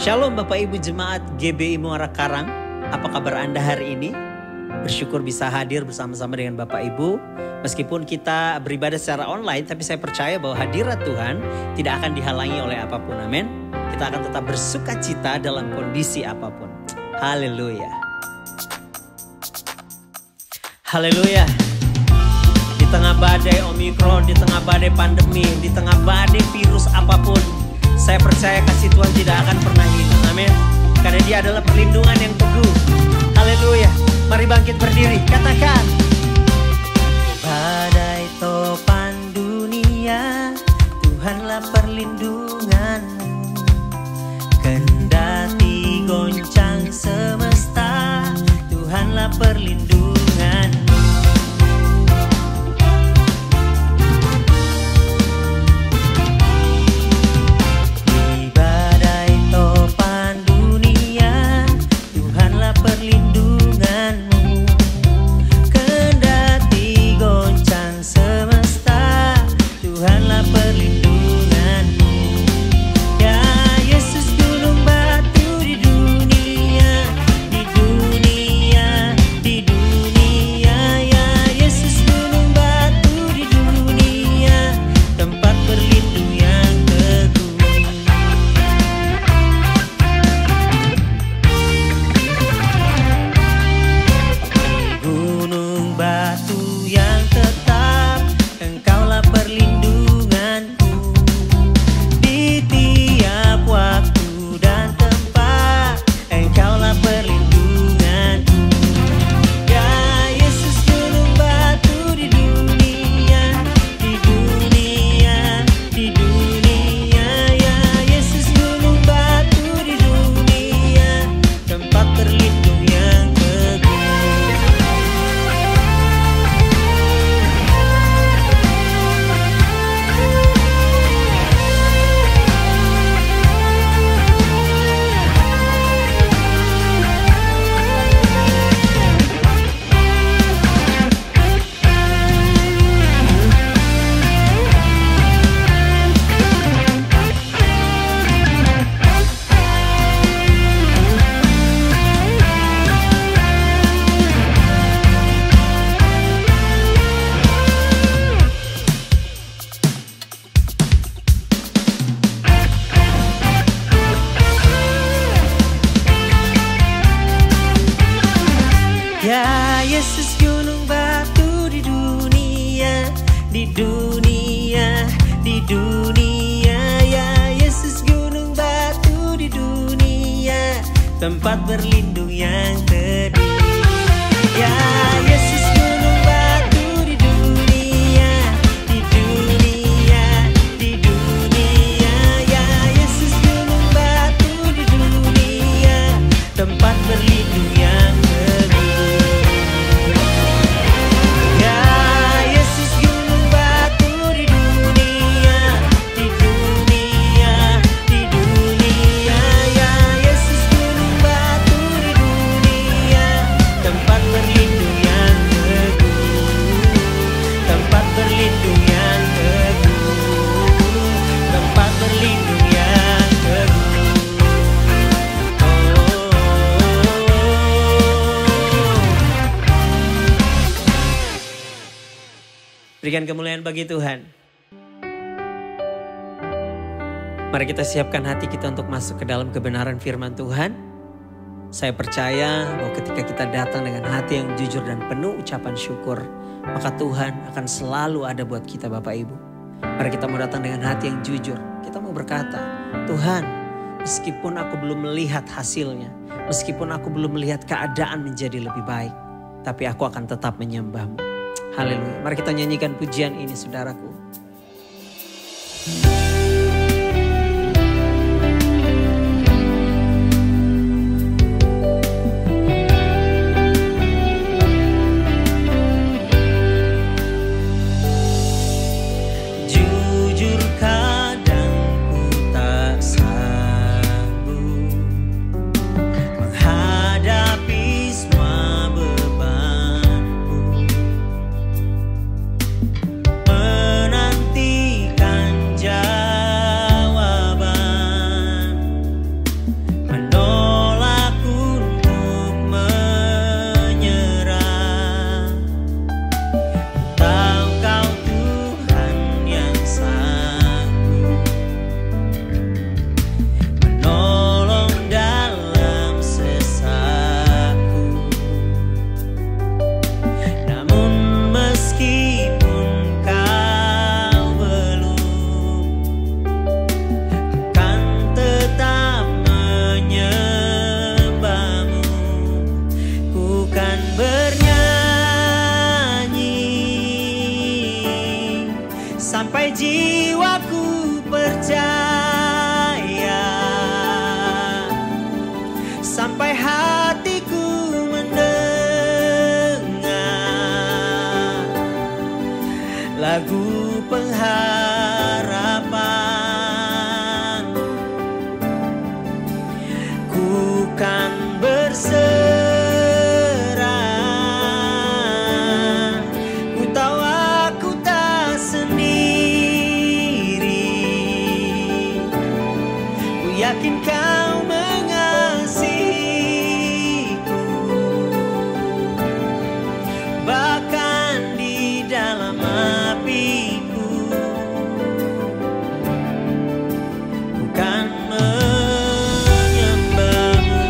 Shalom Bapak Ibu Jemaat GBI Muara Karang. Apa kabar Anda hari ini? Bersyukur bisa hadir bersama-sama dengan Bapak Ibu. Meskipun kita beribadah secara online, tapi saya percaya bahwa hadirat Tuhan tidak akan dihalangi oleh apapun. Amin. Kita akan tetap bersuka cita dalam kondisi apapun. Haleluya. Haleluya. Di tengah badai Omikron, di tengah badai pandemi, di tengah badai virus apapun, saya percaya kasih Tuhan tidak akan pernah hilang. Amin. Karena Dia adalah perlindungan yang teguh. Haleluya. Mari bangkit berdiri. Katakan. Badai topan dunia, Tuhanlah perlindunganmu. Kendati goncang semesta, Tuhanlah perlindunganmu. Tempat berlindung yang teduh. Ya Yesus gunung batu di dunia, di dunia, di dunia. Ya Yesus gunung batu di dunia, tempat berlindung yang teduh. Ya Yesus gunung batu di dunia, di dunia, di dunia. Ya Yesus batu di dunia, tempat berlindung yang teguh, tempat berlindung yang teguh, tempat berlindung yang teguh. Berikan kemuliaan bagi Tuhan. Mari kita siapkan hati kita untuk masuk ke dalam kebenaran firman Tuhan. Saya percaya bahwa ketika kita datang dengan hati yang jujur dan penuh ucapan syukur, maka Tuhan akan selalu ada buat kita Bapak Ibu. Mari kita mau datang dengan hati yang jujur. Kita mau berkata, Tuhan, meskipun aku belum melihat hasilnya, meskipun aku belum melihat keadaan menjadi lebih baik, tapi aku akan tetap menyembah-Mu. Haleluya. Mari kita nyanyikan pujian ini saudaraku. Menantikan hatiku mendengar lagu pengharapan, ku kan berserah. Ku tahu aku tak sendiri, ku yakin kau mengasihiku, bahkan di dalam apiku, ku kan menyembahmu.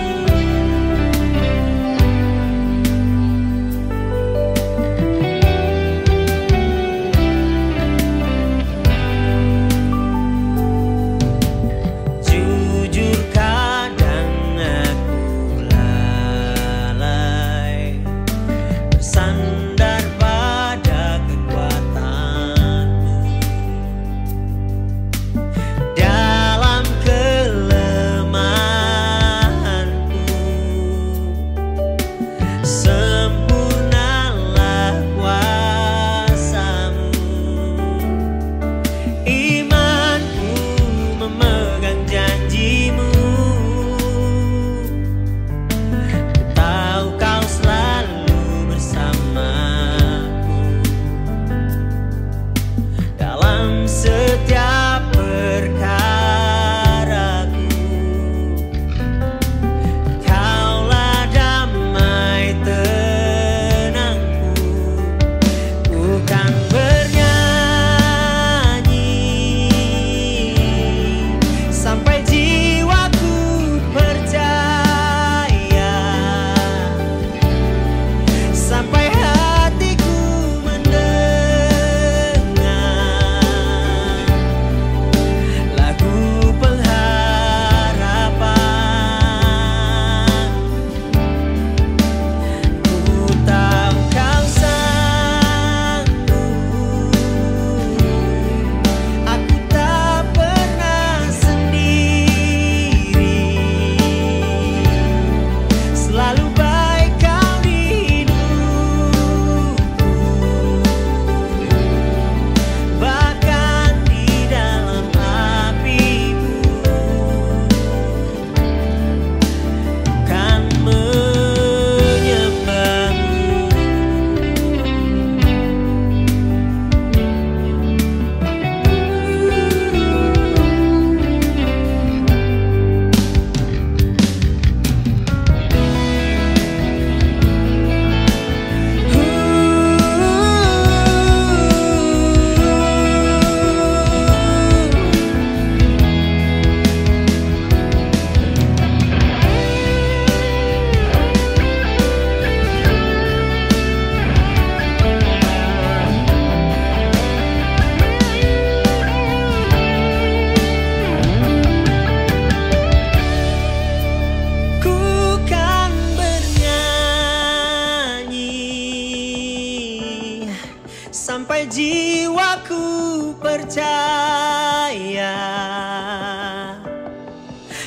Jujur kadang aku lalai, bersandar pada kekuatanmu. Dalam kelemahanku, sempurnalah kuasamu. Imanku memegang janjimu, ku tahu kau selalu bersamaku dalam setiap perkaraku. Kaulah damai tenangku, ku kan bernyanyi sampai jiwaku percaya, sampai hatiku mendengar lagu pengharapan. Ku tahu kau sanggup, aku tak pernah sendiri, selalu baik kau di hidupku, bahkan di dalam apiku, kan menyembahmu. Ku kan bernyanyi sampai jiwaku percaya,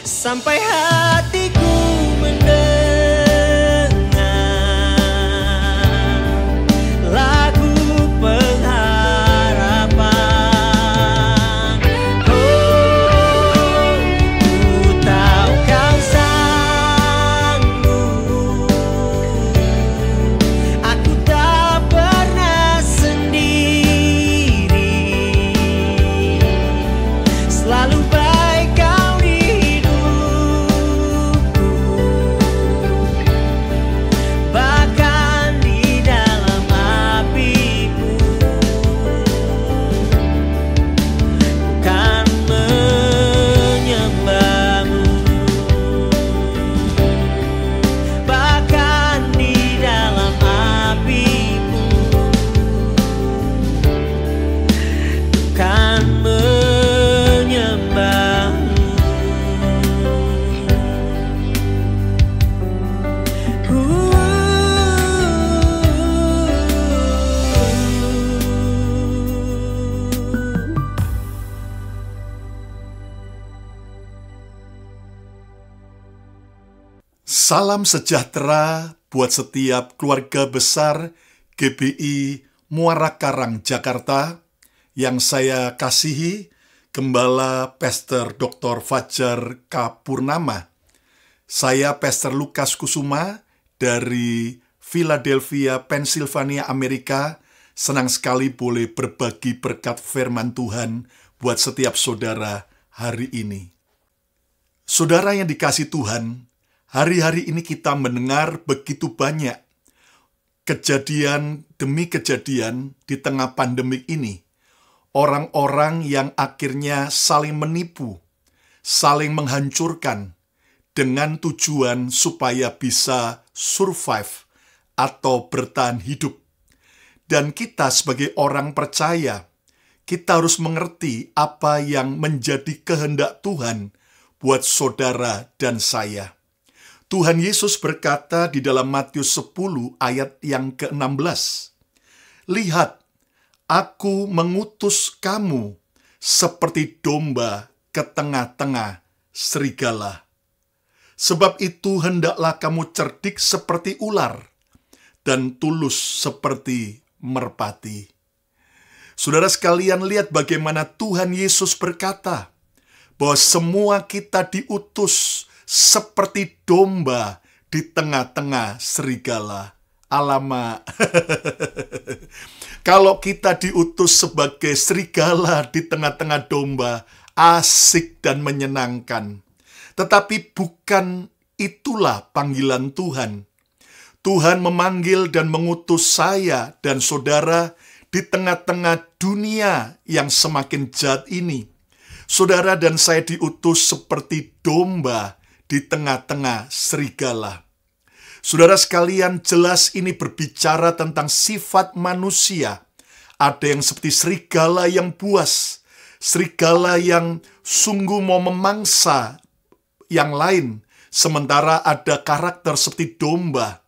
sampai hatiku mendengar lagu pengharapan. Oh, ku tahu kau sanggup, aku tak pernah sendiri, selalu baik kau di hidupku, Salam sejahtera buat setiap keluarga besar GBI Muara Karang, Jakarta, yang saya kasihi, Gembala Pastor Dr. Fajar K. Purnama. Saya Pastor Lukas Kusuma dari Philadelphia, Pennsylvania, Amerika. Senang sekali boleh berbagi berkat firman Tuhan buat setiap saudara hari ini. Saudara yang dikasihi Tuhan, hari-hari ini kita mendengar begitu banyak kejadian demi kejadian di tengah pandemik ini. Orang-orang yang akhirnya saling menipu, saling menghancurkan dengan tujuan supaya bisa survive atau bertahan hidup. Dan kita sebagai orang percaya, kita harus mengerti apa yang menjadi kehendak Tuhan buat saudara dan saya. Tuhan Yesus berkata di dalam Matius 10 ayat yang ke-16, "Lihat, Aku mengutus kamu seperti domba ke tengah-tengah serigala. Sebab itu hendaklah kamu cerdik seperti ular dan tulus seperti merpati." Saudara sekalian, lihat bagaimana Tuhan Yesus berkata bahwa semua kita diutus seperti domba di tengah-tengah serigala. Alamak. Kalau kita diutus sebagai serigala di tengah-tengah domba, asik dan menyenangkan. Tetapi bukan itulah panggilan Tuhan. Tuhan memanggil dan mengutus saya dan saudara di tengah-tengah dunia yang semakin jahat ini. Saudara dan saya diutus seperti domba di tengah-tengah serigala. Saudara sekalian, jelas ini berbicara tentang sifat manusia. Ada yang seperti serigala yang buas, serigala yang sungguh mau memangsa yang lain, sementara ada karakter seperti domba.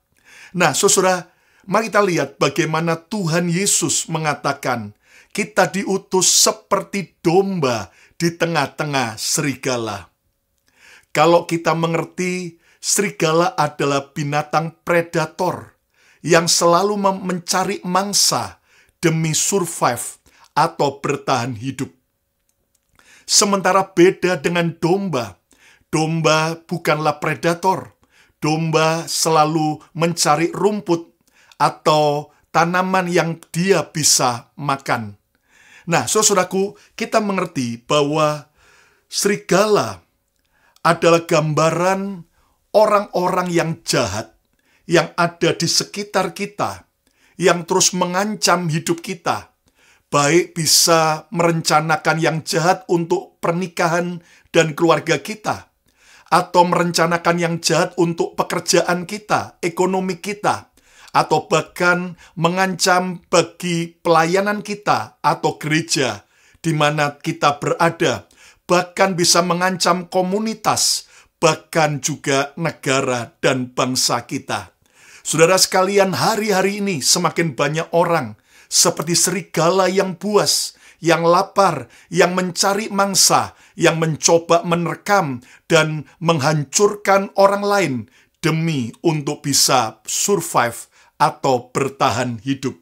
Nah, saudara, mari kita lihat bagaimana Tuhan Yesus mengatakan, kita diutus seperti domba di tengah-tengah serigala. Kalau kita mengerti, serigala adalah binatang predator yang selalu mencari mangsa demi survive atau bertahan hidup. Sementara beda dengan domba. Domba bukanlah predator. Domba selalu mencari rumput atau tanaman yang dia bisa makan. Nah, saudaraku, kita mengerti bahwa serigala adalah gambaran orang-orang yang jahat, yang ada di sekitar kita, yang terus mengancam hidup kita, baik bisa merencanakan yang jahat untuk pernikahan dan keluarga kita, atau merencanakan yang jahat untuk pekerjaan kita, ekonomi kita, atau bahkan mengancam bagi pelayanan kita atau gereja di mana kita berada, bahkan bisa mengancam komunitas, bahkan juga negara dan bangsa kita. Saudara sekalian, hari-hari ini semakin banyak orang seperti serigala yang buas, yang lapar, yang mencari mangsa, yang mencoba menerkam dan menghancurkan orang lain demi untuk bisa survive atau bertahan hidup.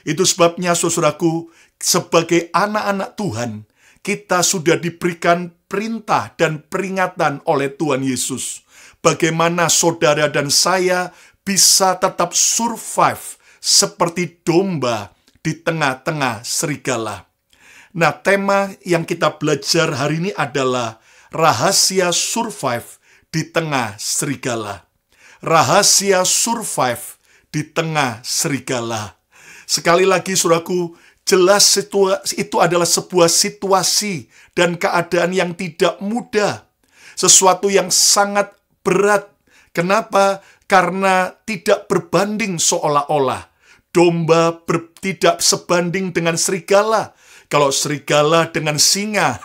Itu sebabnya, saudaraku, sebagai anak-anak Tuhan, kita sudah diberikan perintah dan peringatan oleh Tuhan Yesus. Bagaimana saudara dan saya bisa tetap survive seperti domba di tengah-tengah serigala. Nah, tema yang kita belajar hari ini adalah rahasia survive di tengah serigala. Rahasia survive di tengah serigala. Sekali lagi, saudaraku, jelas itu adalah sebuah situasi dan keadaan yang tidak mudah. Sesuatu yang sangat berat. Kenapa? Karena tidak berbanding seolah-olah. Domba tidak sebanding dengan serigala. Kalau serigala dengan singa,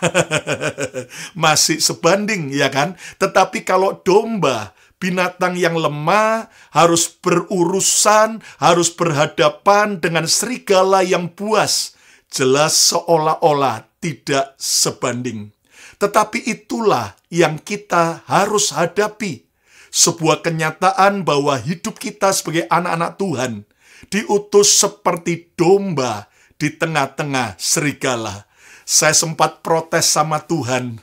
masih sebanding, ya kan? Tetapi kalau domba, binatang yang lemah, harus berurusan, harus berhadapan dengan serigala yang buas. Jelas seolah-olah tidak sebanding. Tetapi itulah yang kita harus hadapi. sebuah kenyataan bahwa hidup kita sebagai anak-anak Tuhan diutus seperti domba di tengah-tengah serigala. Saya sempat protes sama Tuhan.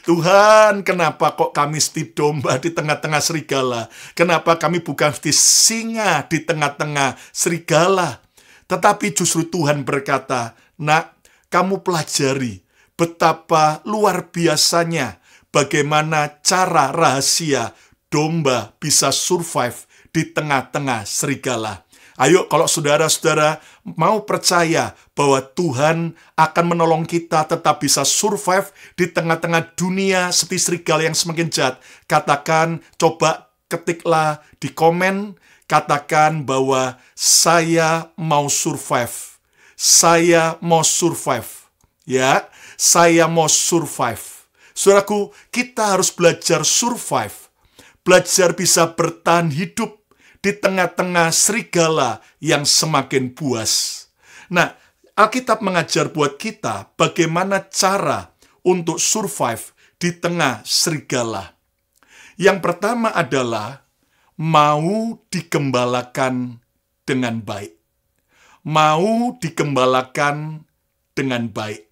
Tuhan, kenapa kok kami mesti domba di tengah-tengah serigala? Kenapa kami bukan mesti singa di tengah-tengah serigala? Tetapi justru Tuhan berkata, "Nak, kamu pelajari betapa luar biasanya bagaimana cara rahasia domba bisa survive di tengah-tengah serigala." Ayo, kalau saudara-saudara mau percaya bahwa Tuhan akan menolong kita tetap bisa survive di tengah-tengah dunia seperti serigala yang semakin jahat, katakan, coba ketiklah di komen, katakan bahwa saya mau survive. Saya mau survive. Ya, saya mau survive. Saudaraku, kita harus belajar survive. Belajar bisa bertahan hidup di tengah-tengah serigala yang semakin buas. Nah, Alkitab mengajar buat kita bagaimana cara untuk survive di tengah serigala. Yang pertama adalah mau digembalakan dengan baik. Mau digembalakan dengan baik.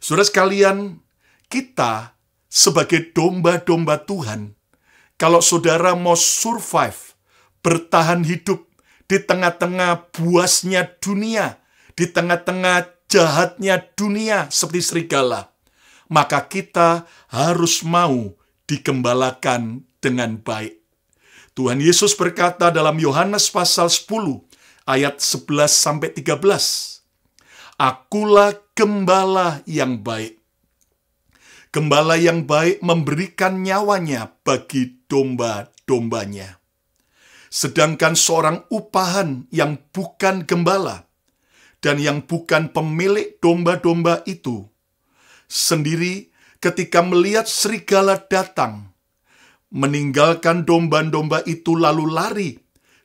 Saudara sekalian, kita sebagai domba-domba Tuhan, kalau saudara mau survive, bertahan hidup di tengah-tengah buasnya dunia, di tengah-tengah jahatnya dunia seperti serigala, maka kita harus mau digembalakan dengan baik. Tuhan Yesus berkata dalam Yohanes pasal 10 ayat 11-13, "Akulah gembala yang baik. Gembala yang baik memberikan nyawanya bagi domba-dombanya. Sedangkan seorang upahan yang bukan gembala dan yang bukan pemilik domba-domba itu sendiri ketika melihat serigala datang, meninggalkan domba-domba itu lalu lari,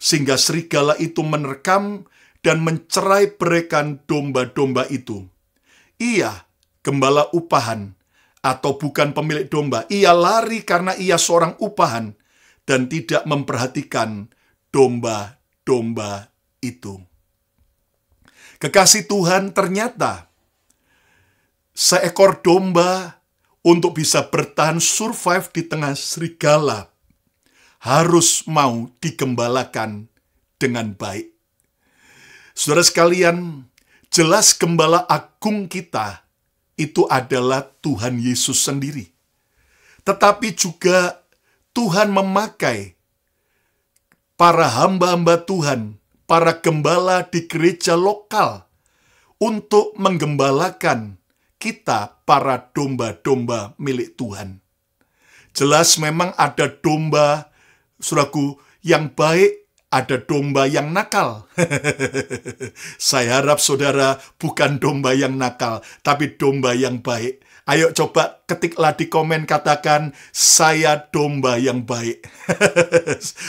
sehingga serigala itu menerkam dan mencerai-beraikan domba-domba itu. Ia, gembala upahan, atau bukan pemilik domba, ia lari karena ia seorang upahan, dan tidak memperhatikan domba-domba itu." Kekasih Tuhan, ternyata seekor domba untuk bisa bertahan survive di tengah serigala harus mau digembalakan dengan baik. Saudara sekalian, jelas gembala agung kita itu adalah Tuhan Yesus sendiri. Tetapi juga Tuhan memakai para hamba-hamba Tuhan, para gembala di gereja lokal, untuk menggembalakan kita, para domba-domba milik Tuhan. Jelas memang ada domba, saudaraku, yang baik, ada domba yang nakal. Saya harap saudara bukan domba yang nakal, tapi domba yang baik. Ayo coba ketiklah di komen, katakan, "Saya domba yang baik."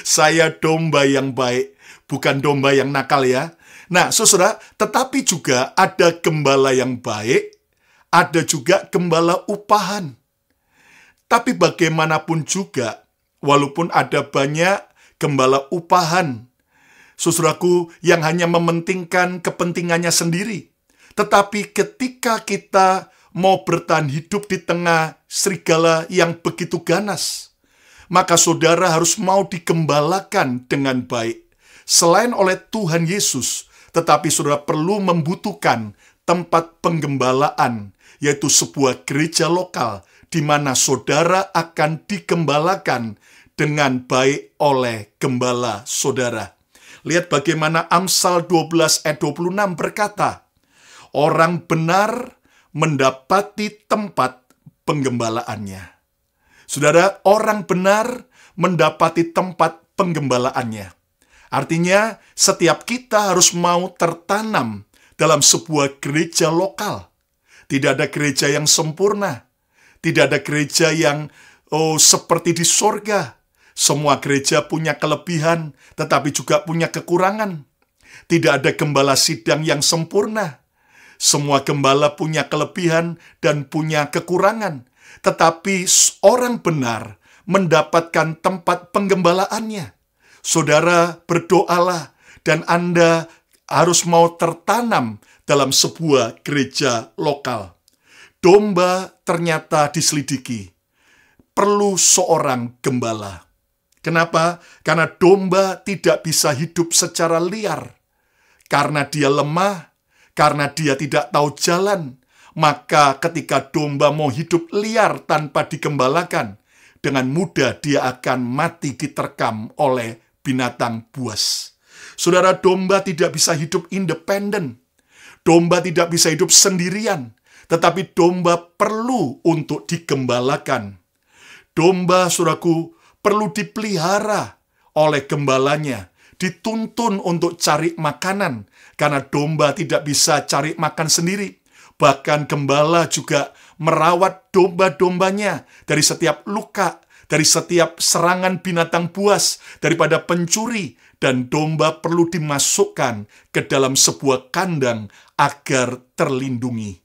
Saya domba yang baik, bukan domba yang nakal ya. Nah, saudara, tetapi juga ada gembala yang baik, ada juga gembala upahan. Tapi bagaimanapun juga, walaupun ada banyak gembala upahan, saudaraku, yang hanya mementingkan kepentingannya sendiri, tetapi ketika kita mau bertahan hidup di tengah serigala yang begitu ganas, maka saudara harus mau digembalakan dengan baik. Selain oleh Tuhan Yesus, tetapi saudara perlu membutuhkan tempat penggembalaan, yaitu sebuah gereja lokal, di mana saudara akan digembalakan dengan baik oleh gembala saudara. Lihat bagaimana Amsal 12 ayat 26 berkata, "Orang benar mendapati tempat penggembalaannya." Saudara, orang benar mendapati tempat penggembalaannya. Artinya, setiap kita harus mau tertanam dalam sebuah gereja lokal. Tidak ada gereja yang sempurna. Tidak ada gereja yang seperti di sorga. Semua gereja punya kelebihan, tetapi juga punya kekurangan. Tidak ada gembala sidang yang sempurna. Semua gembala punya kelebihan dan punya kekurangan. Tetapi orang benar mendapatkan tempat penggembalaannya. Saudara berdoalah dan Anda harus mau tertanam dalam sebuah gereja lokal. Domba ternyata diselidiki. Perlu seorang gembala. Kenapa? Karena domba tidak bisa hidup secara liar. Karena dia lemah, karena dia tidak tahu jalan, maka ketika domba mau hidup liar tanpa digembalakan, dengan mudah dia akan mati diterkam oleh binatang buas. Saudara, domba tidak bisa hidup independen. Domba tidak bisa hidup sendirian, tetapi domba perlu untuk digembalakan. Domba, saudaraku, perlu dipelihara oleh gembalanya, dituntun untuk cari makanan, karena domba tidak bisa cari makan sendiri. Bahkan gembala juga merawat domba-dombanya dari setiap luka, dari setiap serangan binatang buas, daripada pencuri, dan domba perlu dimasukkan ke dalam sebuah kandang agar terlindungi.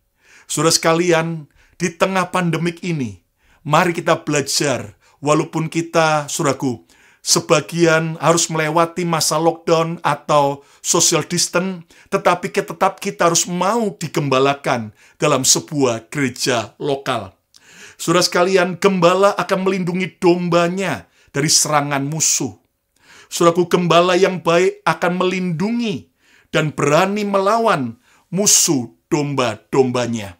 Saudara sekalian, di tengah pandemik ini, mari kita belajar. Walaupun kita, saudaraku, sebagian harus melewati masa lockdown atau social distance, tetapi tetap kita harus mau digembalakan dalam sebuah gereja lokal. Saudara sekalian, gembala akan melindungi dombanya dari serangan musuh. Saudaraku, gembala yang baik akan melindungi dan berani melawan musuh domba-dombanya.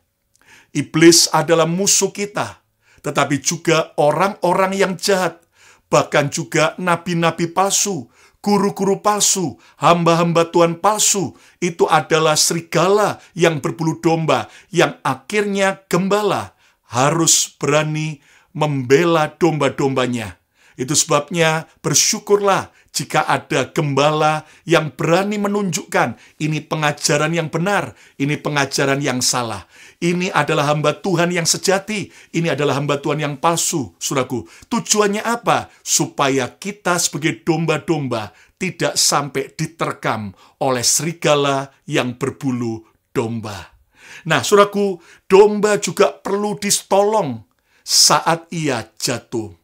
Iblis adalah musuh kita, tetapi juga orang-orang yang jahat, bahkan juga nabi-nabi palsu, guru-guru palsu, hamba-hamba Tuhan palsu, itu adalah serigala yang berbulu domba, yang akhirnya gembala harus berani membela domba-dombanya. Itu sebabnya bersyukurlah jika ada gembala yang berani menunjukkan ini pengajaran yang benar, ini pengajaran yang salah. Ini adalah hamba Tuhan yang sejati, ini adalah hamba Tuhan yang palsu, saudaraku. Tujuannya apa? Supaya kita sebagai domba-domba tidak sampai diterkam oleh serigala yang berbulu domba. Nah, saudaraku, domba juga perlu ditolong saat ia jatuh.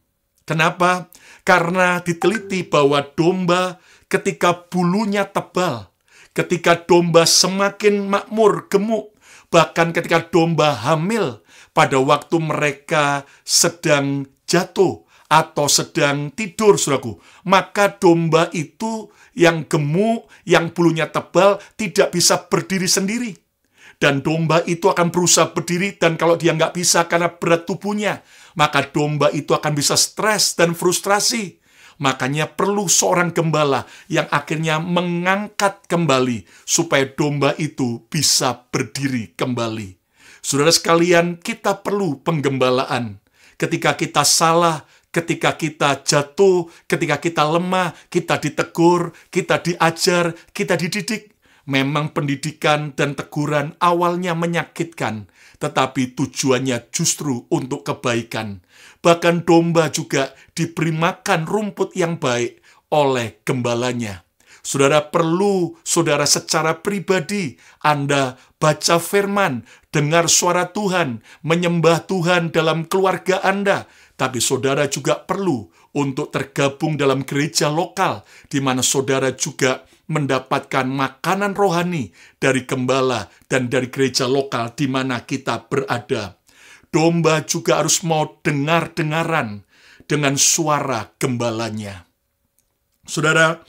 Kenapa? Karena diteliti bahwa domba ketika bulunya tebal, ketika domba semakin makmur, gemuk, bahkan ketika domba hamil, pada waktu mereka sedang jatuh atau sedang tidur, saudaraku, maka domba itu yang gemuk, yang bulunya tebal, tidak bisa berdiri sendiri. Dan domba itu akan berusaha berdiri, dan kalau dia nggak bisa karena berat tubuhnya, maka domba itu akan bisa stres dan frustrasi. Makanya perlu seorang gembala yang akhirnya mengangkat kembali, supaya domba itu bisa berdiri kembali. Saudara sekalian, kita perlu penggembalaan. Ketika kita salah, ketika kita jatuh, ketika kita lemah, kita ditegur, kita diajar, kita dididik. Memang pendidikan dan teguran awalnya menyakitkan, tetapi tujuannya justru untuk kebaikan. Bahkan domba juga diberi makan rumput yang baik oleh gembalanya. Saudara perlu, saudara secara pribadi, Anda baca firman, dengar suara Tuhan, menyembah Tuhan dalam keluarga Anda. Tapi saudara juga perlu untuk tergabung dalam gereja lokal, di mana saudara juga mendapatkan makanan rohani dari gembala dan dari gereja lokal di mana kita berada. Domba juga harus mau dengar-dengaran dengan suara gembalanya. Saudara,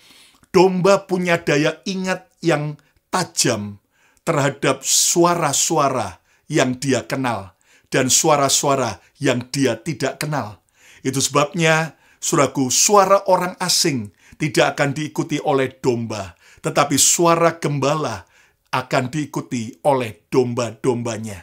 domba punya daya ingat yang tajam terhadap suara-suara yang dia kenal dan suara-suara yang dia tidak kenal. Itu sebabnya, saudaraku, suara orang asing tidak akan diikuti oleh domba, tetapi suara gembala akan diikuti oleh domba-dombanya.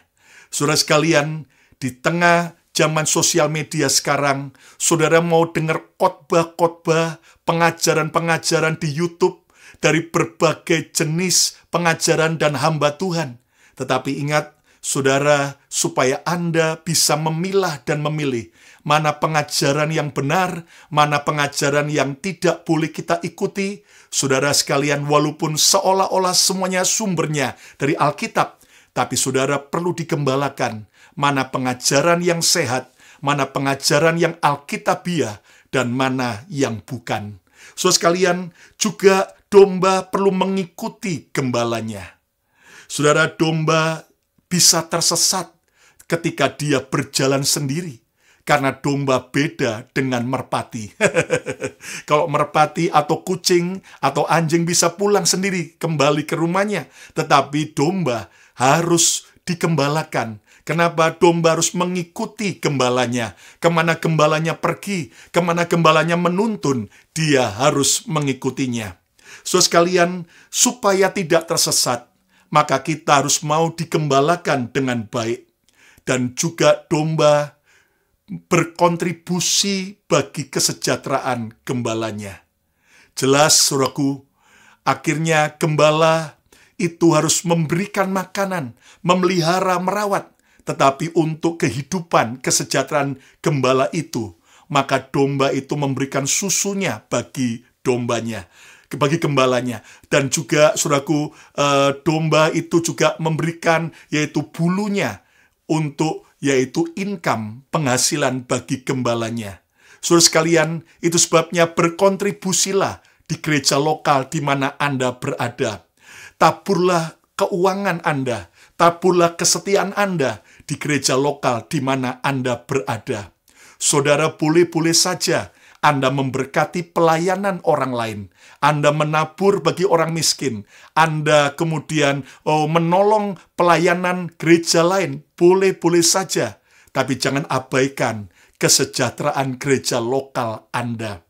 Saudara sekalian, di tengah zaman sosial media sekarang, saudara mau dengar khotbah-khotbah, pengajaran-pengajaran di YouTube dari berbagai jenis pengajaran dan hamba Tuhan. Tetapi ingat, saudara, supaya Anda bisa memilah dan memilih mana pengajaran yang benar, mana pengajaran yang tidak boleh kita ikuti. Saudara sekalian, walaupun seolah-olah semuanya sumbernya dari Alkitab, tapi saudara perlu digembalakan mana pengajaran yang sehat, mana pengajaran yang alkitabiah, dan mana yang bukan. Saudara sekalian, juga domba perlu mengikuti gembalanya. Saudara, domba bisa tersesat ketika dia berjalan sendiri. Karena domba beda dengan merpati. Kalau merpati atau kucing atau anjing bisa pulang sendiri kembali ke rumahnya. Tetapi domba harus digembalakan. Kenapa? Domba harus mengikuti gembalanya. Kemana gembalanya pergi, kemana gembalanya menuntun, dia harus mengikutinya. Saudara sekalian, supaya tidak tersesat, maka kita harus mau digembalakan dengan baik. Dan juga domba berkontribusi bagi kesejahteraan gembalanya. Jelas, saudaraku, akhirnya gembala itu harus memberikan makanan, memelihara, merawat. Tetapi untuk kehidupan, kesejahteraan gembala itu, maka domba itu memberikan susunya bagi dombanya, bagi gembalanya. Dan juga, saudaraku, domba itu juga memberikan yaitu bulunya untuk yaitu income, penghasilan bagi gembalanya. Saudara sekalian, itu sebabnya berkontribusilah di gereja lokal di mana Anda berada. Taburlah keuangan Anda, taburlah kesetiaan Anda di gereja lokal di mana Anda berada. Saudara, boleh-boleh saja Anda memberkati pelayanan orang lain. Anda menabur bagi orang miskin. Anda kemudian menolong pelayanan gereja lain. Boleh-boleh saja. Tapi jangan abaikan kesejahteraan gereja lokal Anda.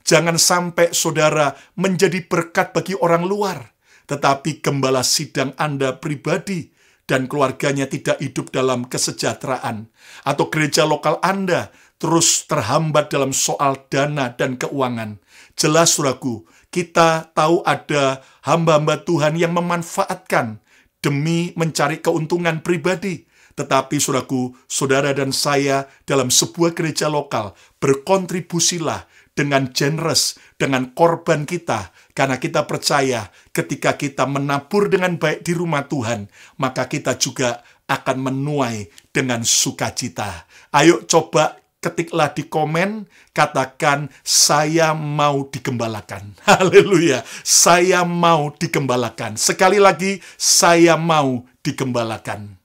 Jangan sampai saudara menjadi berkat bagi orang luar. Tetapi gembala sidang Anda pribadi dan keluarganya tidak hidup dalam kesejahteraan. Atau gereja lokal Anda terus terhambat dalam soal dana dan keuangan. Jelas, saudaraku, kita tahu ada hamba-hamba Tuhan yang memanfaatkan demi mencari keuntungan pribadi. Tetapi, saudaraku, saudara dan saya dalam sebuah gereja lokal berkontribusilah dengan generous, dengan korban kita. Karena kita percaya ketika kita menabur dengan baik di rumah Tuhan, maka kita juga akan menuai dengan sukacita. Ayo coba ketiklah di komen, katakan, saya mau digembalakan. Haleluya, saya mau digembalakan. Sekali lagi, saya mau digembalakan.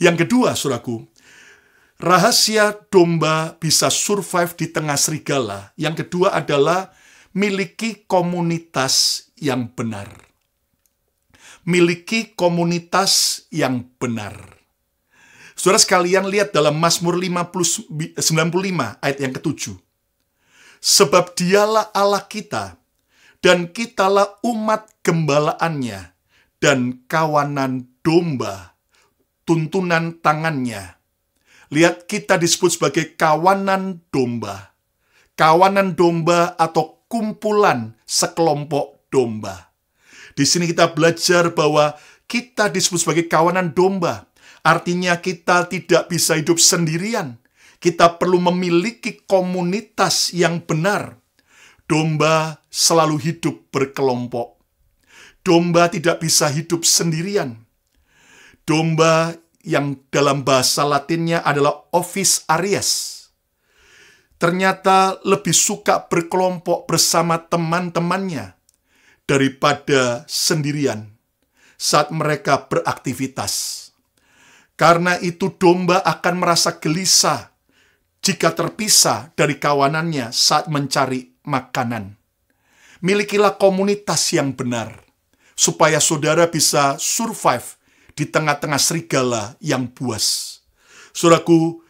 Yang kedua, saudaraku, rahasia domba bisa survive di tengah serigala. Yang kedua adalah miliki komunitas yang benar. Miliki komunitas yang benar. Saudara sekalian, lihat dalam Mazmur 95 ayat yang ke-7. Sebab dialah Allah kita, dan kitalah umat gembalaannya, dan kawanan domba, tuntunan tangannya. Lihat, kita disebut sebagai kawanan domba. Kawanan domba atau kumpulan sekelompok domba. Di sini kita belajar bahwa kita disebut sebagai kawanan domba. Artinya kita tidak bisa hidup sendirian. Kita perlu memiliki komunitas yang benar. Domba selalu hidup berkelompok. Domba tidak bisa hidup sendirian. Domba yang dalam bahasa Latinnya adalah Ovis Aries. Ternyata lebih suka berkelompok bersama teman-temannya daripada sendirian saat mereka beraktivitas. Karena itu domba akan merasa gelisah jika terpisah dari kawanannya saat mencari makanan. Milikilah komunitas yang benar, supaya saudara bisa survive di tengah-tengah serigala yang buas. Saudaraku,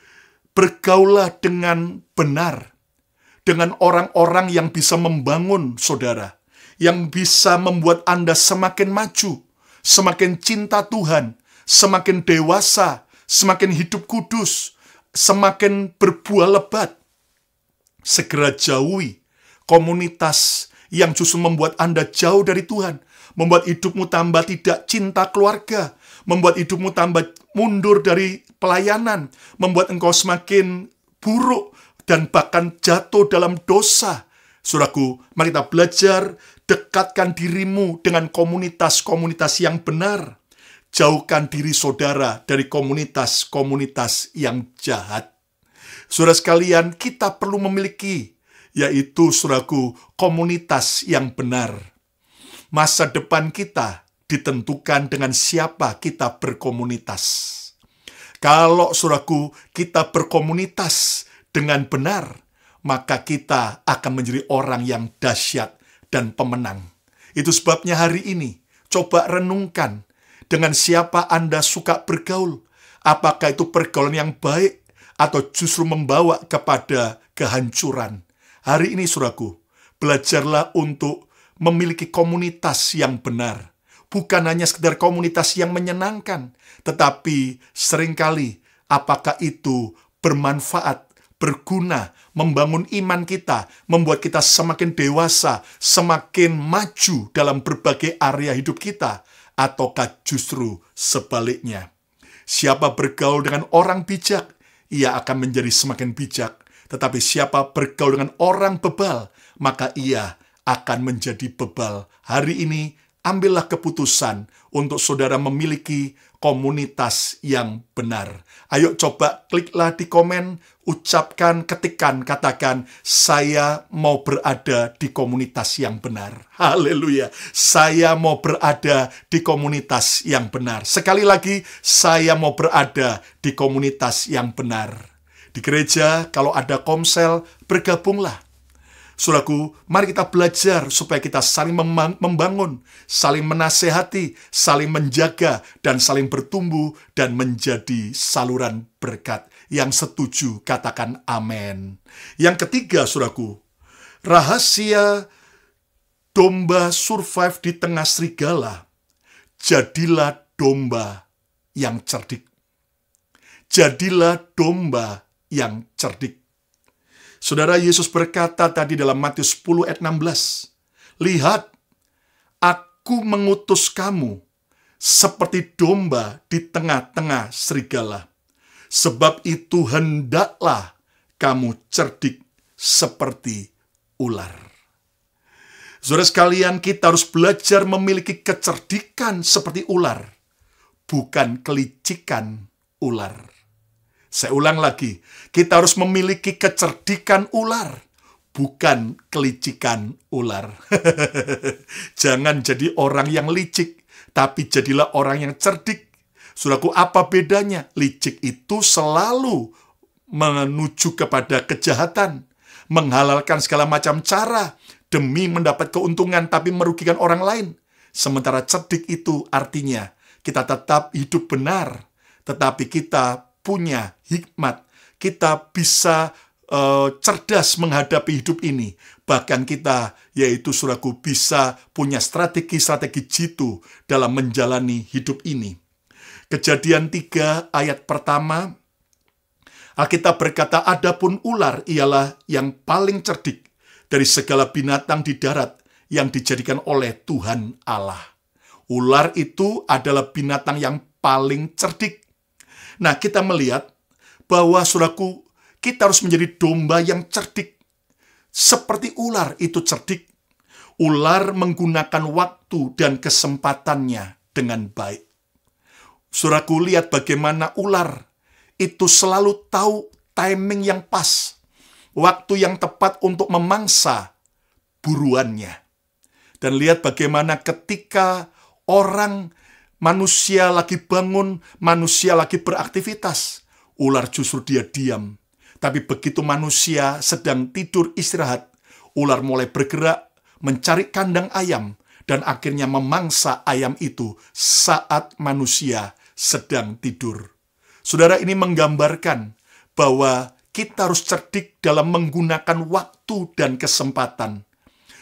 bergaulah dengan benar, dengan orang-orang yang bisa membangun saudara, yang bisa membuat Anda semakin maju, semakin cinta Tuhan, semakin dewasa, semakin hidup kudus, semakin berbuah lebat. Segera jauhi komunitas yang justru membuat Anda jauh dari Tuhan, membuat hidupmu tambah tidak cinta keluarga, membuat hidupmu tambah mundur dari pelayanan, membuat engkau semakin buruk dan bahkan jatuh dalam dosa. Saudaraku, mari kita belajar dekatkan dirimu dengan komunitas-komunitas yang benar. Jauhkan diri saudara dari komunitas-komunitas yang jahat. Saudara sekalian, kita perlu memiliki, yaitu saudaraku, komunitas yang benar. Masa depan kita ditentukan dengan siapa kita berkomunitas. Kalau saudaraku, kita berkomunitas dengan benar, maka kita akan menjadi orang yang dahsyat dan pemenang. Itu sebabnya hari ini, coba renungkan dengan siapa Anda suka bergaul. Apakah itu pergaulan yang baik atau justru membawa kepada kehancuran? Hari ini, saudaraku, belajarlah untuk memiliki komunitas yang benar. Bukan hanya sekedar komunitas yang menyenangkan, tetapi seringkali apakah itu bermanfaat, berguna, membangun iman kita, membuat kita semakin dewasa, semakin maju dalam berbagai area hidup kita, ataukah justru sebaliknya? Siapa bergaul dengan orang bijak, ia akan menjadi semakin bijak. Tetapi siapa bergaul dengan orang bebal, maka ia akan menjadi bebal. Hari ini, ambillah keputusan untuk saudara memiliki komunitas yang benar. Ayo coba kliklah di komen, ucapkan, ketikkan, katakan, saya mau berada di komunitas yang benar. Haleluya. Saya mau berada di komunitas yang benar. Sekali lagi, saya mau berada di komunitas yang benar. Di gereja, kalau ada komsel, bergabunglah. Saudaraku, mari kita belajar supaya kita saling membangun, saling menasehati, saling menjaga, dan saling bertumbuh dan menjadi saluran berkat. Yang setuju, katakan amin. Yang ketiga, saudaraku, rahasia domba survive di tengah serigala. Jadilah domba yang cerdik. Jadilah domba yang cerdik. Saudara, Yesus berkata tadi dalam Matius 10 ayat 16, lihat, aku mengutus kamu seperti domba di tengah-tengah serigala. Sebab itu hendaklah kamu cerdik seperti ular. Saudara sekalian, kita harus belajar memiliki kecerdikan seperti ular, bukan kelicikan ular. Saya ulang lagi, kita harus memiliki kecerdikan ular, bukan kelicikan ular. Jangan jadi orang yang licik, tapi jadilah orang yang cerdik. Saudaraku, apa bedanya? Licik itu selalu menuju kepada kejahatan, menghalalkan segala macam cara demi mendapat keuntungan tapi merugikan orang lain. Sementara cerdik itu artinya kita tetap hidup benar, tetapi kita punya hikmat, kita bisa cerdas menghadapi hidup ini. Bahkan kita, yaitu saudaraku, bisa punya strategi-strategi jitu dalam menjalani hidup ini. Kejadian 3 ayat pertama, Alkitab berkata, adapun ular ialah yang paling cerdik dari segala binatang di darat yang dijadikan oleh Tuhan Allah. Ular itu adalah binatang yang paling cerdik. Nah, kita melihat bahwa, saudaraku, kita harus menjadi domba yang cerdik. Seperti ular itu cerdik. Ular menggunakan waktu dan kesempatannya dengan baik. Saudaraku, lihat bagaimana ular itu selalu tahu timing yang pas. Waktu yang tepat untuk memangsa buruannya. Dan lihat bagaimana ketika manusia lagi bangun, manusia lagi beraktivitas, ular justru dia diam. Tapi begitu manusia sedang tidur istirahat, ular mulai bergerak, mencari kandang ayam, dan akhirnya memangsa ayam itu saat manusia sedang tidur. Saudara, ini menggambarkan bahwa kita harus cerdik dalam menggunakan waktu dan kesempatan.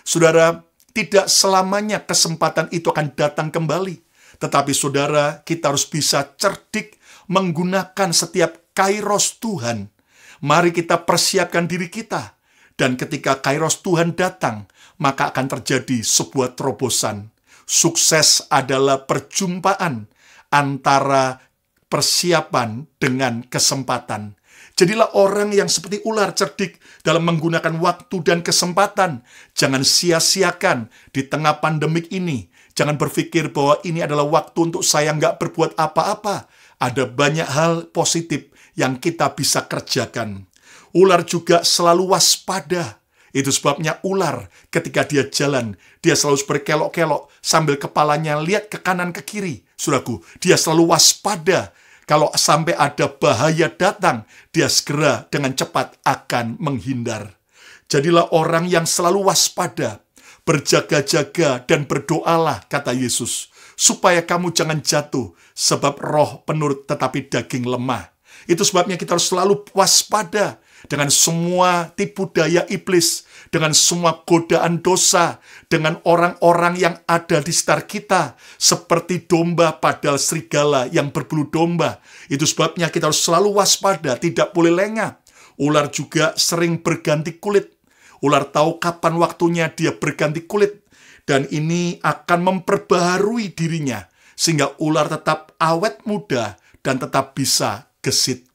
Saudara, tidak selamanya kesempatan itu akan datang kembali. Tetapi saudara, kita harus bisa cerdik menggunakan setiap kairos Tuhan. Mari kita persiapkan diri kita. Dan ketika kairos Tuhan datang, maka akan terjadi sebuah terobosan. Sukses adalah perjumpaan antara persiapan dengan kesempatan. Jadilah orang yang seperti ular cerdik dalam menggunakan waktu dan kesempatan. Jangan sia-siakan di tengah pandemik ini. Jangan berpikir bahwa ini adalah waktu untuk saya nggak berbuat apa-apa. Ada banyak hal positif yang kita bisa kerjakan. Ular juga selalu waspada. Itu sebabnya ular ketika dia jalan, dia selalu berkelok-kelok sambil kepalanya lihat ke kanan ke kiri. Saudaraku, dia selalu waspada. Kalau sampai ada bahaya datang, dia segera dengan cepat akan menghindar. Jadilah orang yang selalu waspada, berjaga-jaga dan berdoalah, kata Yesus, supaya kamu jangan jatuh, sebab roh penurut tetapi daging lemah. Itu sebabnya kita harus selalu waspada dengan semua tipu daya iblis, dengan semua godaan dosa, dengan orang-orang yang ada di sekitar kita, seperti domba padahal serigala yang berbulu domba. Itu sebabnya kita harus selalu waspada, tidak boleh lengah. Ular juga sering berganti kulit. Ular tahu kapan waktunya dia berganti kulit, dan ini akan memperbaharui dirinya, sehingga ular tetap awet muda dan tetap bisa gesit.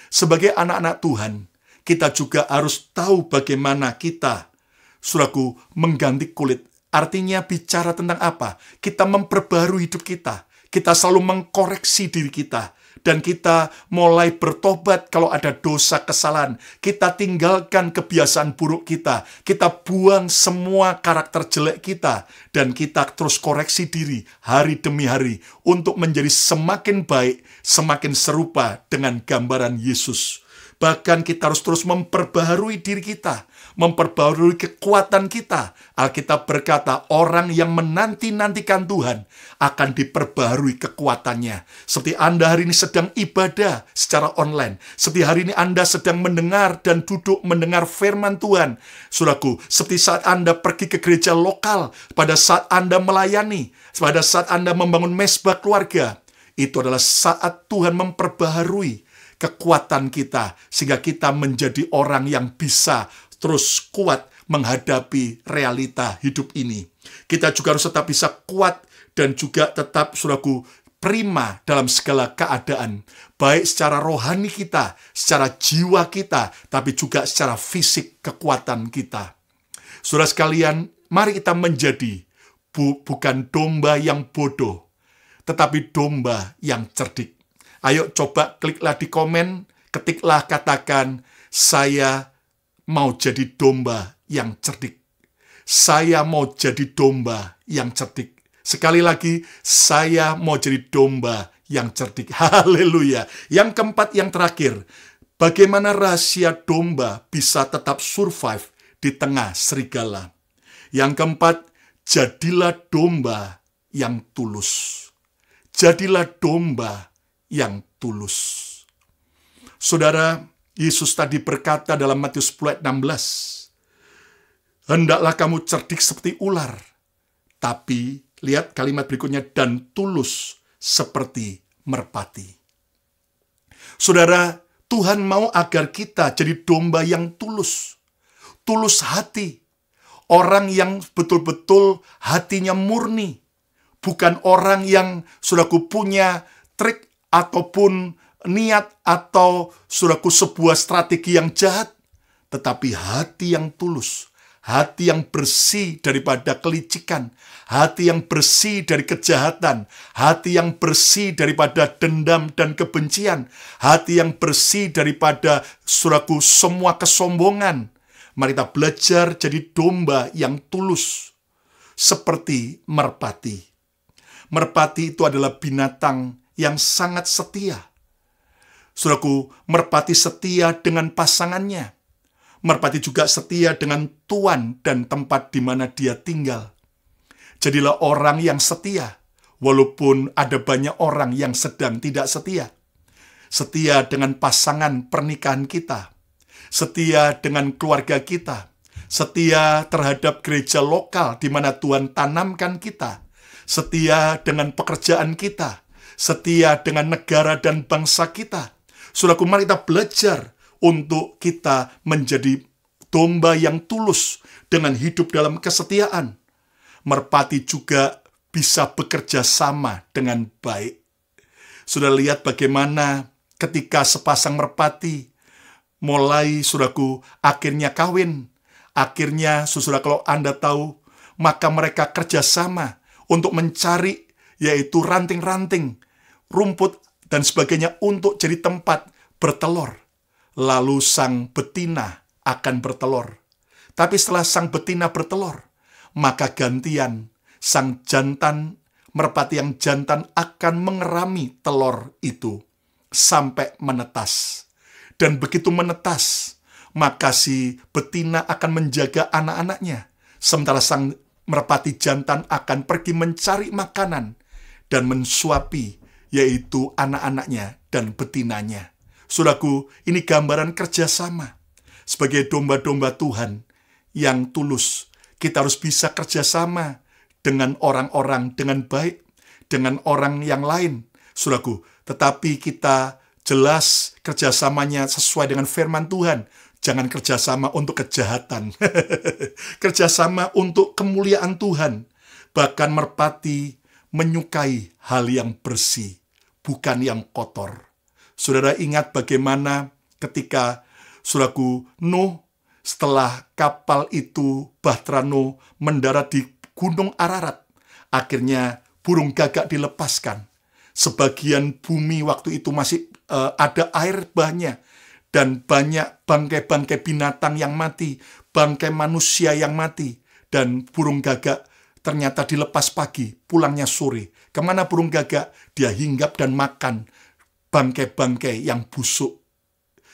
Sebagai anak-anak Tuhan, kita juga harus tahu bagaimana kita, saudaraku, mengganti kulit. Artinya bicara tentang apa? Kita memperbarui hidup kita. Kita selalu mengkoreksi diri kita. Dan kita mulai bertobat kalau ada dosa kesalahan. Kita tinggalkan kebiasaan buruk kita. Kita buang semua karakter jelek kita. Dan kita terus koreksi diri hari demi hari untuk menjadi semakin baik, semakin serupa dengan gambaran Yesus. Bahkan kita harus terus memperbaharui diri kita, memperbaharui kekuatan kita. Alkitab berkata, orang yang menanti-nantikan Tuhan akan diperbaharui kekuatannya. Seperti Anda hari ini sedang ibadah secara online. Seperti hari ini Anda sedang mendengar dan duduk mendengar firman Tuhan. Saudaraku, seperti saat Anda pergi ke gereja lokal, pada saat Anda melayani, pada saat Anda membangun mesbah keluarga, itu adalah saat Tuhan memperbaharui kekuatan kita, sehingga kita menjadi orang yang bisa terus kuat menghadapi realita hidup ini. Kita juga harus tetap bisa kuat dan juga tetap, saudaraku, prima dalam segala keadaan. Baik secara rohani kita, secara jiwa kita, tapi juga secara fisik kekuatan kita. Saudara sekalian, mari kita menjadi bukan domba yang bodoh, tetapi domba yang cerdik. Ayo coba kliklah di komen, ketiklah katakan, saya mau jadi domba yang cerdik. Saya mau jadi domba yang cerdik. Sekali lagi, saya mau jadi domba yang cerdik. Haleluya. Yang keempat, yang terakhir, bagaimana rahasia domba bisa tetap survive di tengah serigala. Yang keempat, jadilah domba yang tulus. Jadilah domba yang tulus. Saudara, Yesus tadi berkata dalam Matius 10 ayat 16, hendaklah kamu cerdik seperti ular, tapi lihat kalimat berikutnya, dan tulus seperti merpati. Saudara, Tuhan mau agar kita jadi domba yang tulus. Tulus hati. Orang yang betul-betul hatinya murni. Bukan orang yang, saudaraku, punya trik ataupun niat atau, saudaraku, sebuah strategi yang jahat. Tetapi hati yang tulus. Hati yang bersih daripada kelicikan, hati yang bersih dari kejahatan, hati yang bersih daripada dendam dan kebencian, hati yang bersih daripada, saudaraku, semua kesombongan. Mari kita belajar jadi domba yang tulus, seperti merpati. Merpati itu adalah binatang yang sangat setia. Saudaraku, merpati setia dengan pasangannya. Merpati juga setia dengan tuan dan tempat di mana dia tinggal. Jadilah orang yang setia, walaupun ada banyak orang yang sedang tidak setia. Setia dengan pasangan pernikahan kita. Setia dengan keluarga kita. Setia terhadap gereja lokal di mana Tuhan tanamkan kita. Setia dengan pekerjaan kita. Setia dengan negara dan bangsa kita. Saudaraku, mari kita belajar untuk kita menjadi domba yang tulus dengan hidup dalam kesetiaan. Merpati juga bisa bekerja sama dengan baik. Sudah lihat bagaimana ketika sepasang merpati mulai, saudaraku, akhirnya kawin. Akhirnya, saudara, kalau Anda tahu, maka mereka kerjasama untuk mencari, yaitu ranting-ranting, rumput, dan sebagainya untuk jadi tempat bertelur. lalu sang betina akan bertelur. Tapi setelah sang betina bertelur, maka gantian sang jantan, merpati yang jantan akan mengerami telur itu sampai menetas. Dan begitu menetas, maka si betina akan menjaga anak-anaknya. Sementara sang merpati jantan akan pergi mencari makanan dan mensuapi, yaitu anak-anaknya dan betinanya. Saudaraku, ini gambaran kerjasama. Sebagai domba-domba Tuhan yang tulus, kita harus bisa kerjasama dengan orang-orang dengan baik, dengan orang yang lain. Saudaraku, tetapi kita jelas kerjasamanya sesuai dengan firman Tuhan. Jangan kerjasama untuk kejahatan. Kerjasama untuk kemuliaan Tuhan. Bahkan merpati menyukai hal yang bersih, bukan yang kotor. Saudara ingat bagaimana ketika saudaraku Nuh, setelah kapal itu Bahtera Nuh mendarat di Gunung Ararat, akhirnya burung gagak dilepaskan. Sebagian bumi waktu itu masih ada air banyak, dan banyak bangkai-bangkai binatang yang mati, bangkai manusia yang mati, dan burung gagak ternyata dilepas pagi, pulangnya sore. Kemana burung gagak? Dia hinggap dan makan bangkai-bangkai yang busuk.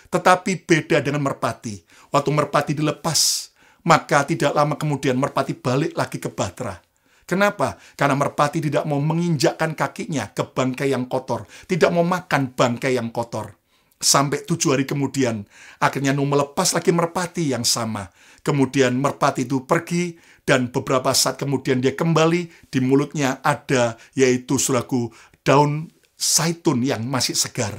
Tetapi beda dengan merpati. Waktu merpati dilepas, maka tidak lama kemudian merpati balik lagi ke Bahtera. Kenapa? Karena merpati tidak mau menginjakkan kakinya ke bangkai yang kotor, tidak mau makan bangkai yang kotor. Sampai 7 hari kemudian, akhirnya Nuh melepas lagi merpati yang sama. Kemudian merpati itu pergi, dan beberapa saat kemudian dia kembali, di mulutnya ada, yaitu saudaraku, daun zaitun yang masih segar.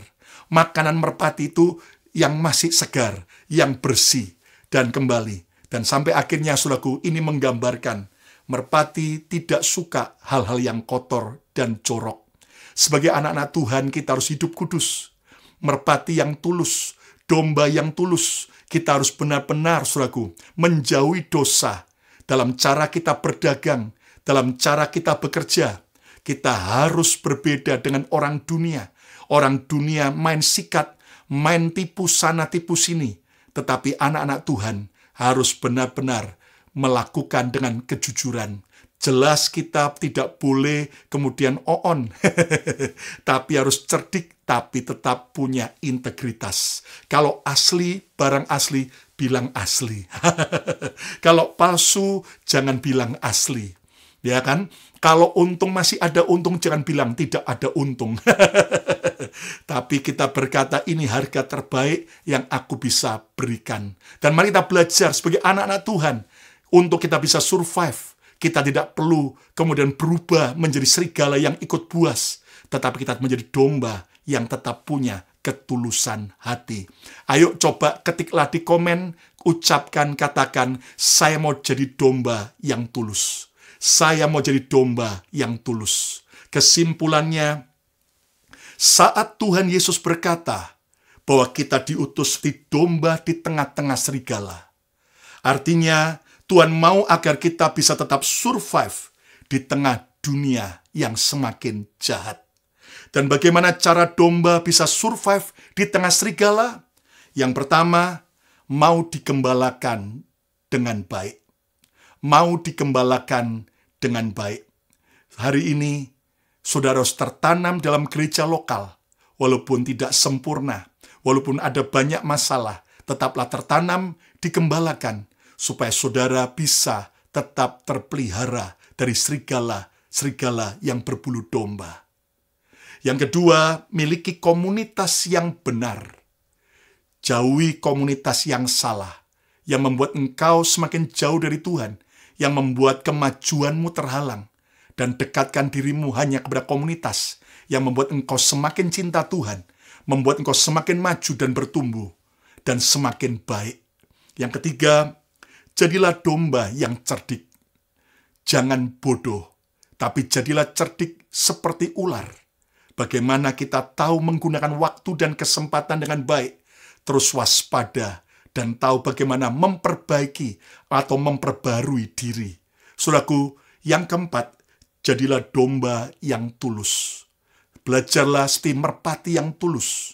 Makanan merpati itu yang masih segar, yang bersih, dan kembali. Dan sampai akhirnya saudaraku, ini menggambarkan, merpati tidak suka hal-hal yang kotor dan jorok. Sebagai anak-anak Tuhan, kita harus hidup kudus. Merpati yang tulus, domba yang tulus. Kita harus benar-benar, saudaraku, menjauhi dosa dalam cara kita berdagang, dalam cara kita bekerja. Kita harus berbeda dengan orang dunia. Orang dunia main sikat, main tipu sana, tipu sini. Tetapi anak-anak Tuhan harus benar-benar melakukan dengan kejujuran. Jelas kita tidak boleh kemudian on, tapi harus cerdik, tapi tetap punya integritas. Kalau asli, barang asli, bilang asli. Kalau palsu, jangan bilang asli. Ya kan? Kalau untung masih ada untung, jangan bilang tidak ada untung. Tapi kita berkata, ini harga terbaik yang aku bisa berikan. Dan mari kita belajar sebagai anak-anak Tuhan, untuk kita bisa survive. Kita tidak perlu kemudian berubah menjadi serigala yang ikut buas, tetapi kita menjadi domba yang tetap punya ketulusan hati. Ayo coba ketiklah di komen, ucapkan, katakan, saya mau jadi domba yang tulus. Saya mau jadi domba yang tulus. Kesimpulannya, saat Tuhan Yesus berkata bahwa kita diutus di domba di tengah-tengah serigala, artinya Tuhan mau agar kita bisa tetap survive di tengah dunia yang semakin jahat. Dan bagaimana cara domba bisa survive di tengah serigala? Yang pertama, mau digembalakan dengan baik. Mau digembalakan dengan baik. Hari ini, saudara harus tertanam dalam gereja lokal. Walaupun tidak sempurna, walaupun ada banyak masalah, tetaplah tertanam, digembalakan, supaya saudara bisa tetap terpelihara dari serigala yang berbulu domba. Yang kedua, miliki komunitas yang benar. Jauhi komunitas yang salah, yang membuat engkau semakin jauh dari Tuhan, yang membuat kemajuanmu terhalang, dan dekatkan dirimu hanya kepada komunitas yang membuat engkau semakin cinta Tuhan, membuat engkau semakin maju dan bertumbuh, dan semakin baik. Yang ketiga, jadilah domba yang cerdik. Jangan bodoh, tapi jadilah cerdik seperti ular. Bagaimana kita tahu menggunakan waktu dan kesempatan dengan baik, terus waspada, dan tahu bagaimana memperbaiki atau memperbarui diri. Saudaraku, yang keempat, jadilah domba yang tulus. Belajarlah seperti merpati yang tulus,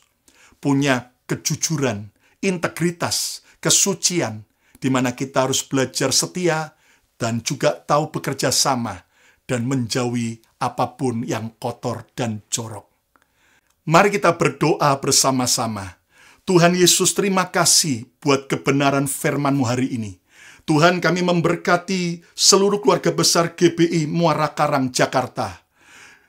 punya kejujuran, integritas, kesucian, di mana kita harus belajar setia dan juga tahu bekerja sama dan menjauhi apapun yang kotor dan jorok. Mari kita berdoa bersama-sama. Tuhan Yesus, terima kasih buat kebenaran firman-Mu hari ini. Tuhan, kami memberkati seluruh keluarga besar GBI Muara Karang, Jakarta.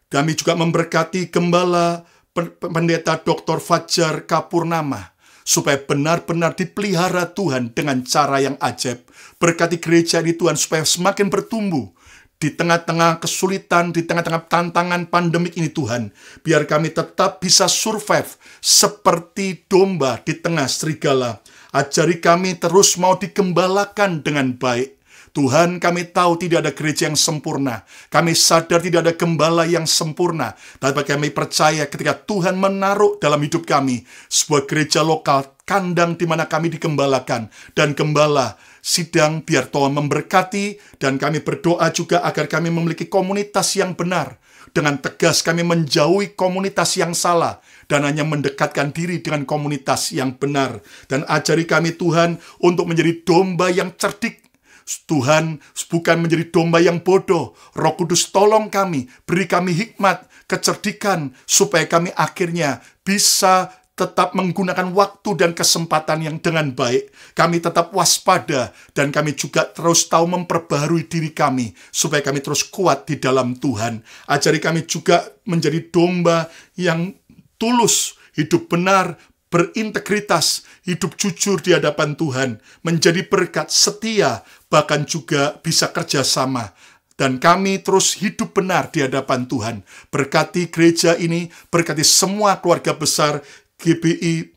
Kami juga memberkati Gembala Pendeta Dr. Fajar Kapurnama, supaya benar-benar dipelihara Tuhan dengan cara yang ajaib. Berkati gereja ini Tuhan, supaya semakin bertumbuh di tengah-tengah kesulitan, di tengah-tengah tantangan pandemik ini Tuhan. Biar kami tetap bisa survive seperti domba di tengah serigala. Ajari kami terus mau digembalakan dengan baik. Tuhan, kami tahu tidak ada gereja yang sempurna. Kami sadar tidak ada gembala yang sempurna. Tapi kami percaya ketika Tuhan menaruh dalam hidup kami sebuah gereja lokal, kandang di mana kami digembalakan. Dan gembala sidang biar Tuhan memberkati. Dan kami berdoa juga agar kami memiliki komunitas yang benar. Dengan tegas kami menjauhi komunitas yang salah. Dan hanya mendekatkan diri dengan komunitas yang benar. Dan ajari kami Tuhan untuk menjadi domba yang cerdik. Tuhan, bukan menjadi domba yang bodoh. Roh Kudus tolong kami, beri kami hikmat, kecerdikan, supaya kami akhirnya bisa tetap menggunakan waktu dan kesempatan yang dengan baik. Kami tetap waspada, dan kami juga terus tahu memperbaharui diri kami, supaya kami terus kuat di dalam Tuhan. Ajari kami juga menjadi domba yang tulus, hidup benar, berintegritas, hidup jujur di hadapan Tuhan, menjadi berkat, setia, bahkan juga bisa kerjasama. Dan kami terus hidup benar di hadapan Tuhan. Berkati gereja ini, berkati semua keluarga besar GBI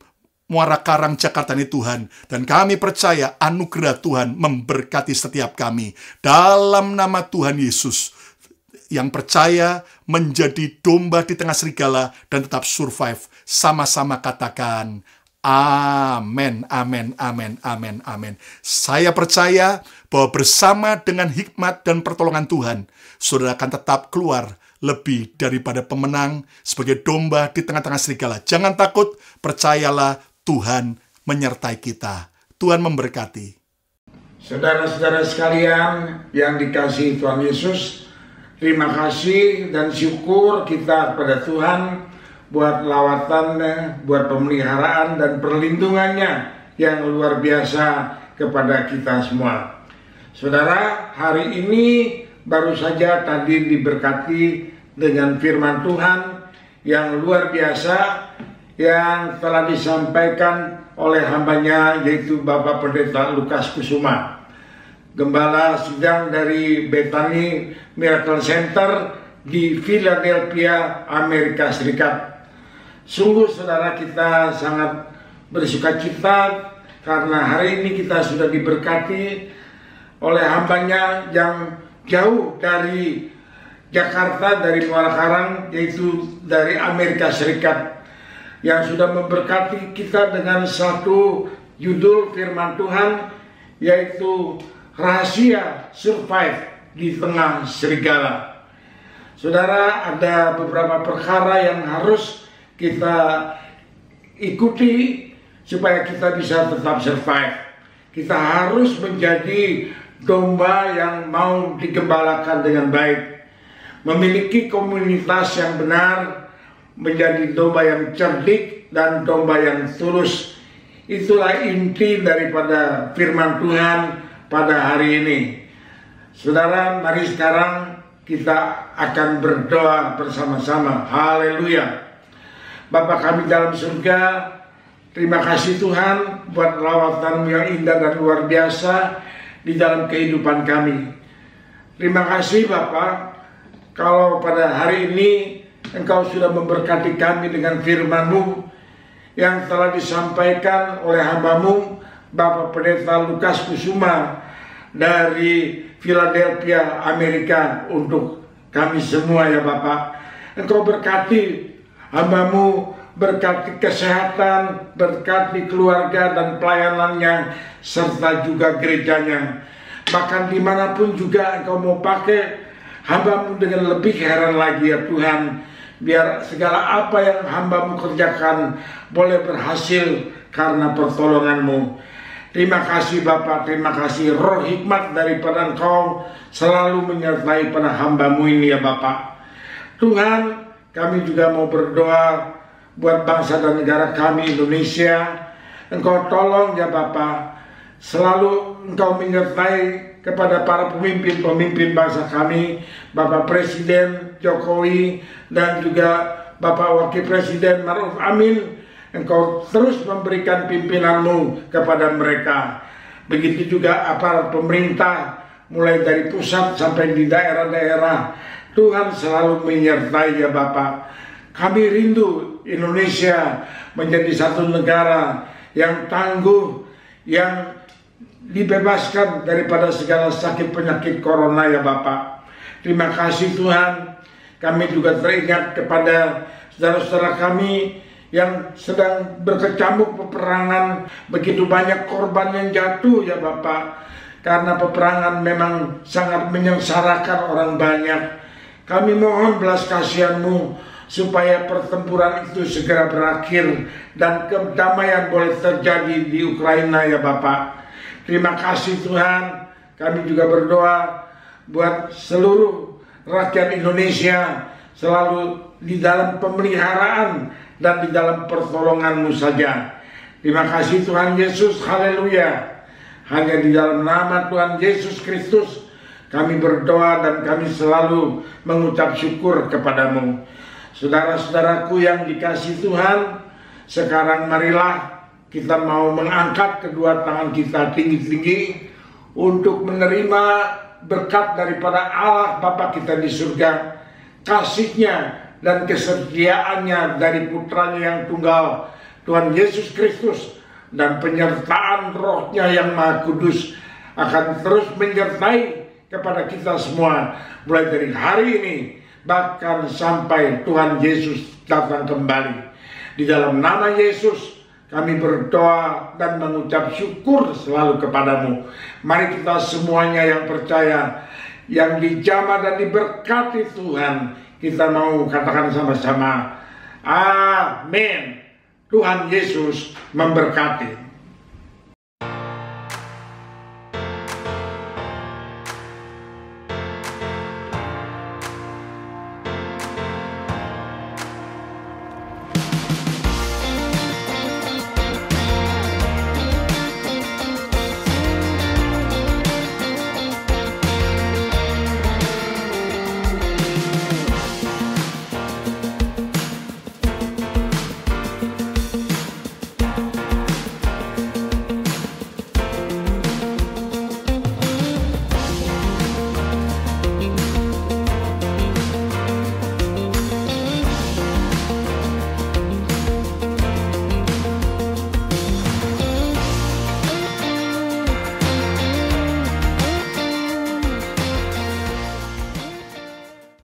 Muara Karang, Jakarta ini Tuhan. Dan kami percaya anugerah Tuhan memberkati setiap kami. Dalam nama Tuhan Yesus, yang percaya menjadi domba di tengah serigala dan tetap survive. Sama-sama katakan, amin, amin, amin, amin, amin. Saya percaya bahwa bersama dengan hikmat dan pertolongan Tuhan, saudara akan tetap keluar lebih daripada pemenang sebagai domba di tengah-tengah serigala. Jangan takut, percayalah Tuhan menyertai kita. Tuhan memberkati. Saudara-saudara sekalian yang dikasihi Tuhan Yesus, terima kasih dan syukur kita kepada Tuhan buat lawatannya, buat pemeliharaan dan perlindungannya yang luar biasa kepada kita semua. Saudara, hari ini baru saja tadi diberkati dengan firman Tuhan yang luar biasa yang telah disampaikan oleh hambanya, yaitu Bapak Pendeta Lukas Kusuma, Gembala sidang dari Bethany Miracle Center di Philadelphia, Amerika Serikat. Sungguh saudara, kita sangat bersukacita karena hari ini kita sudah diberkati oleh hambanya yang jauh dari Jakarta, dari Muara Karang, yaitu dari Amerika Serikat, yang sudah memberkati kita dengan satu judul firman Tuhan, yaitu Rahasia Survive di Tengah Serigala. Saudara, ada beberapa perkara yang harus kita ikuti supaya kita bisa tetap survive. Kita harus menjadi domba yang mau digembalakan dengan baik, memiliki komunitas yang benar, menjadi domba yang cerdik dan domba yang tulus. Itulah inti daripada firman Tuhan pada hari ini. Saudara, mari sekarang kita akan berdoa bersama-sama. Haleluya. Bapa kami dalam surga, terima kasih Tuhan buat lawatan yang indah dan luar biasa di dalam kehidupan kami. Terima kasih Bapa, kalau pada hari ini Engkau sudah memberkati kami dengan firman-Mu yang telah disampaikan oleh hamba-Mu Bapak Pendeta Lukas Kusuma dari Philadelphia, Amerika, untuk kami semua ya Bapak. Engkau berkati hamba-Mu, berkati kesehatan, berkati keluarga dan pelayanannya, serta juga gerejanya. Bahkan dimanapun juga Engkau mau pakai hamba-Mu dengan lebih heran lagi ya Tuhan. Biar segala apa yang hamba-Mu kerjakan boleh berhasil karena pertolongan-Mu. Terima kasih Bapa, terima kasih roh hikmat daripada Engkau selalu menyertai pada hamba-Mu ini ya Bapa. Tuhan, kami juga mau berdoa buat bangsa dan negara kami Indonesia. Engkau tolong ya Bapa, selalu Engkau menyertai kepada para pemimpin-pemimpin bangsa kami, Bapak Presiden Jokowi dan juga Bapak Wakil Presiden Ma'ruf Amin. Engkau terus memberikan pimpinan-Mu kepada mereka. Begitu juga aparat pemerintah, mulai dari pusat sampai di daerah-daerah. Tuhan selalu menyertai ya Bapak. Kami rindu Indonesia menjadi satu negara yang tangguh, yang dibebaskan daripada segala sakit penyakit corona ya Bapak. Terima kasih Tuhan. Kami juga teringat kepada saudara-saudara kami yang sedang berkecamuk peperangan. Begitu banyak korban yang jatuh ya Bapak, karena peperangan memang sangat menyengsarakan orang banyak. Kami mohon belas kasihan-Mu supaya pertempuran itu segera berakhir dan kedamaian boleh terjadi di Ukraina ya Bapak. Terima kasih Tuhan. Kami juga berdoa buat seluruh rakyat Indonesia selalu di dalam pemeliharaan dan di dalam pertolongan-Mu saja. Terima kasih Tuhan Yesus, haleluya. Hanya di dalam nama Tuhan Yesus Kristus kami berdoa dan kami selalu mengucap syukur kepada-Mu. Saudara-saudaraku yang dikasihi Tuhan, sekarang marilah kita mau mengangkat kedua tangan kita tinggi-tinggi untuk menerima berkat daripada Allah Bapa kita di surga, kasih-Nya dan kesetiaannya dari putranya yang tunggal, Tuhan Yesus Kristus, dan penyertaan rohnya yang maha kudus akan terus menyertai kepada kita semua mulai dari hari ini bahkan sampai Tuhan Yesus datang kembali. Di dalam nama Yesus kami berdoa dan mengucap syukur selalu kepadamu. Mari kita semuanya yang percaya, yang dijamah dan diberkati Tuhan, kita mau katakan sama-sama, amin. Tuhan Yesus memberkati.